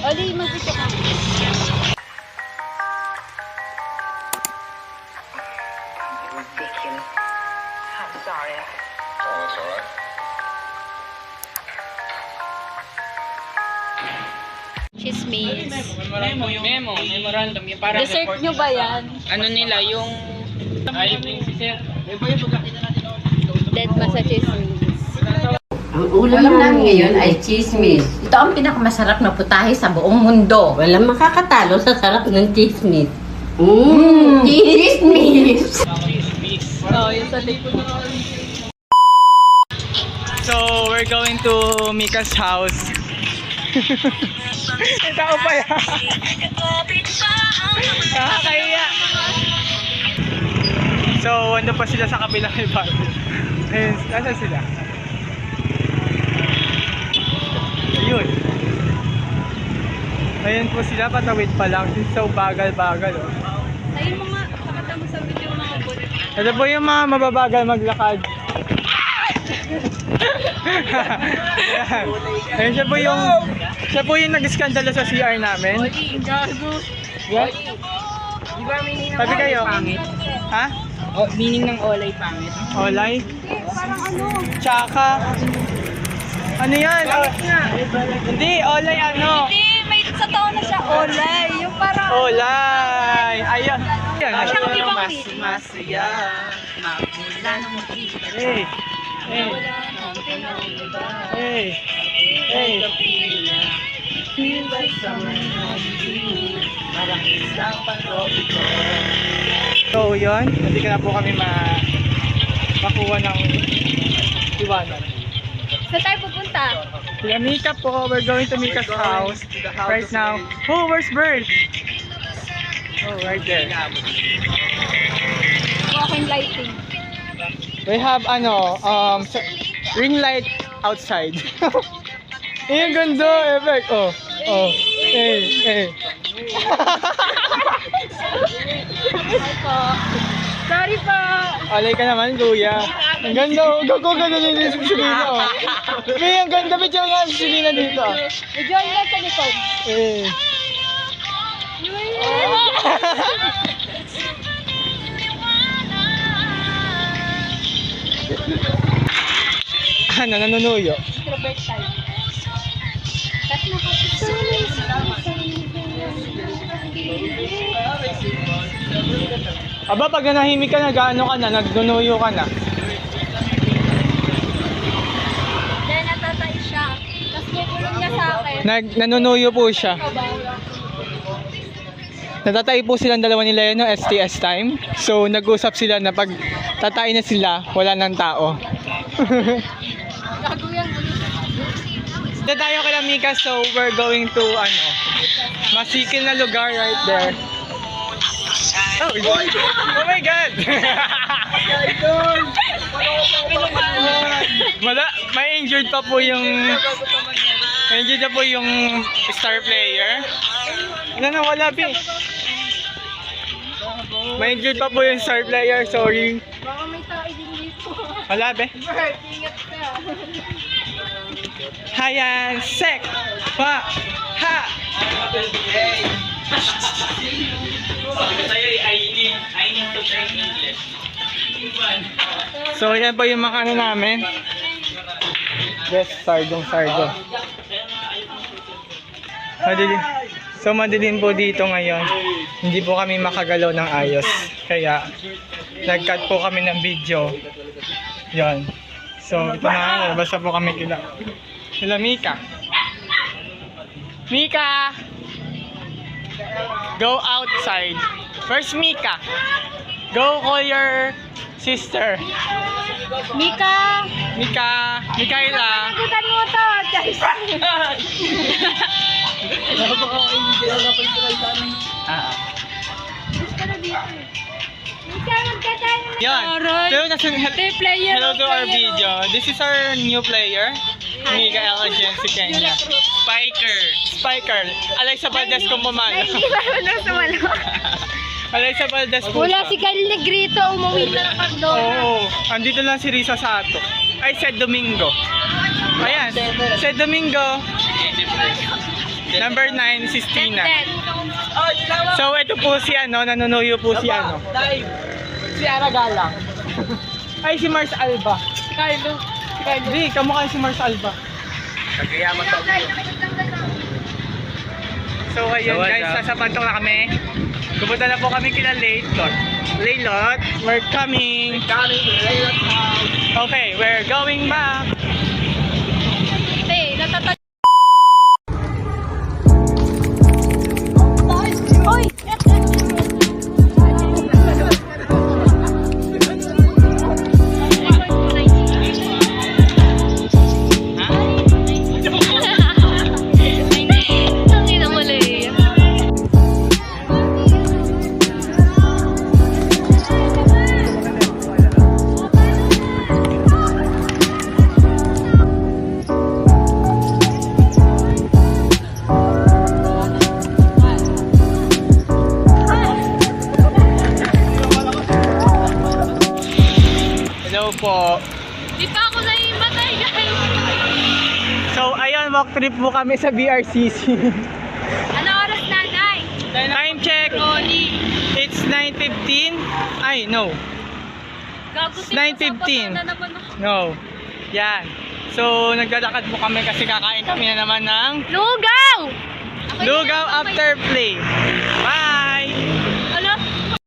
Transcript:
Oli, mag-video ka. Ridiculous. I'm sorry. Oh, that's all right. Chismis. Memorandum, yung parang Dessert nyo ba yan? ano nila, yung si sir. Dead ba sa chismis? Ang ulam namin ngayon ay chismis. Ito ang pinakamasarap na putahe sa buong mundo. Walang makakatalo sa sarap ng chismis. Chismis! Oh, yung sa table. So, we're going to Mika's house. Tao pa yan. Nakakaya. So, ano pa sila sa kabilang iba? Ayun, nasa sila? Ayun. Ayun po sila, patawid pa lang. So, bagal-bagal. Oh. Ayun mga, pakata mo sa video mga bulit. Ito po yung mga mababagal maglakad. Ayun, siya po yung nag-skandalo sa CR namin. Yes? Di ba meaning ng Sabi kayo? pangit? Ha? Meaning ng olay pangit? Olay? Parang ano? Tsaka? Ano yan? Hindi, olay ano? Hindi, may sa taon na siya olay. Yung parang Olay! Ayun. Ayan. Siyang ibang Masaya. Hey. Hey. Hey. Hey. So yun, hindi ka na po kami makuha ng iwanan. Saan tayo pupunta? Sila Mika po, we're going to Mika's house right now. Oh, where's Bird? Oh, right there. Walking lighting. We have ring light outside. Yung ganda, effect. Oh, oh, hey. Sorry po. Alay ka naman, kuya. Ang ganda, oh. Ganda din yung Selena, oh. May, ang ganda, medyo nga si Selena dito, ah. Medyo ang lang sa likod. Eh. Ano, nanunuyo? Introvert tayo. Tapos nakapagsuloy sa Aba, pag nanahimik ka, nag-ano ka na, nagnunuyo ka na. Then natatay siya. Tapos kukulong niya sa akin. Nanunuyo po siya. Natatay po silang dalawa nila yun, no? STS time. So, nag-usap sila na pag tatay na sila, wala nang tao. Gagawin ko. Dito tayo kay Mika, so we're going to, masikil na lugar right there. Oh my God! May injured pa po yung star player. Wala ba? May injured pa po yung star player, sorry. Baka may tao din dito. Wala ba? Ingat ka. Hayan, sek! Pa! Ha! So, yan po yung makano namin. Yes, sardong. Madilim po dito ngayon. Hindi po kami makagalaw ng ayos. Kaya, nag-cut po kami ng video. Yan. So, ito na, basta po kami sila Mika. Mika! Go outside. Where's Mika? Go call your sister. Mika! Mikaela. Nagutan mo to, guys. Gusto na dito eh. Mika, magkatayo. Yan. So, player. hello to our video. This is our new player. Mikaela Jensi Kenya. Spiker. Alexa Valdez kung pumalo. Hindi ba na sumalo? Alexa Valdez po Wala siya. si Kyle Negrito, umuwi na ng Cardona. Oo. Andito lang si Risa Sato. Ay, Sed Domingo. Ayan. Sed Domingo. Number 9, si Stina. 10. So, ito po si nanunuyo po si Si Ara Galang. Ay, si Mars Alba. Kylo. Di, kamukha si Mars Alba. So, ayun guys, sasapantong na kami. Pupunta na po kami kila Laylot. Laylot, we're coming. Okay, we're going back. Hey, natatag... Hoy! Tangina mo, Leia. Hello po. Di pa ako naimatay, guys. So, ayun, walk trip po kami sa BRCC. Ano oras na, Nay? Time check. It's 9:15. Ay, no. Gago, 9:15. na naman ako. No. Yan. So, naglalakad po kami kasi kakain kami na naman ng Lugaw! Lugaw after play.